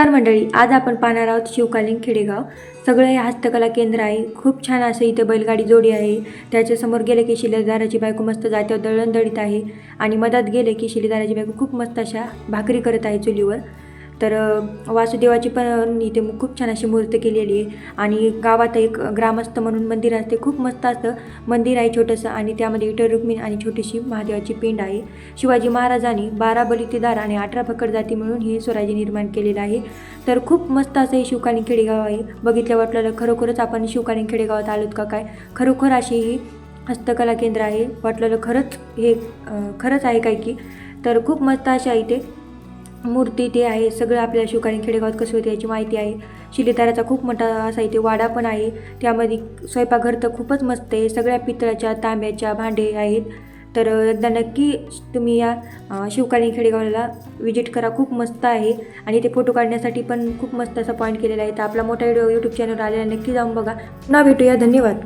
नमस्कार मंडळी, आज आपण पाहणार आहोत शिवकालीन खेडेगाव. सगळं हे हस्तकला केंद्र आहे. खूप छान असं इथे बैलगाडी जोडी आहे. त्याच्यासमोर गेले की शिलेदाराची बायको मस्त जात्यावर दळण दळीत आहे आणि मधात गेले की शिलेदाराची बायको खूप मस्त अशा भाकरी करत आहे चुलीवर. तर वासुदेवाची पण इथे खूप छान अशी मूर्ती केलेली आहे आणि गावात एक ग्रामस्थ म्हणून मंदिर असते. खूप मस्त असं मंदिर आहे छोटंसं आणि त्यामध्ये विठ्ठल रुक्मिणी आणि छोटीशी महादेवाची पिंड आहे. शिवाजी महाराजांनी 12 बलितेदार आणि 18 फकड जाती म्हणून हे स्वराज्य निर्माण केलेलं आहे. तर खूप मस्त असं हे शिवकालीन खेडेगाव आहे. बघितल्यावर वाटलं खरोखरच आपण शिवकालीन खेडेगावात आलोत का काय. खरोखर अशी ही हस्तकला केंद्र आहे. वाटलं खरंच हे खरंच आहे काय की. तर खूप मस्त अशा इथे मूर्ती ते आहे. सगळं आपल्याला शिवकालीन खेडेगावात कसं होते याची माहिती आहे. शिलेदाराचा खूप मोठा असा इथे वाडा पण आहे. त्यामध्ये स्वयंपाकघर तर खूपच मस्त आहे. सगळ्या पितळाच्या तांब्याच्या भांडे आहेत. तर एकदा नक्की तुम्ही या शिवकालीन खेडेगावाला विजिट करा. खूप मस्त आहे आणि ते फोटो काढण्यासाठी पण खूप मस्त असा पॉईंट केलेला आहे. तर आपला मोठा व्हिडिओ यूट्यूब चॅनलवर आलेला नक्की जाऊन बघा. पुन्हा भेटूया. धन्यवाद.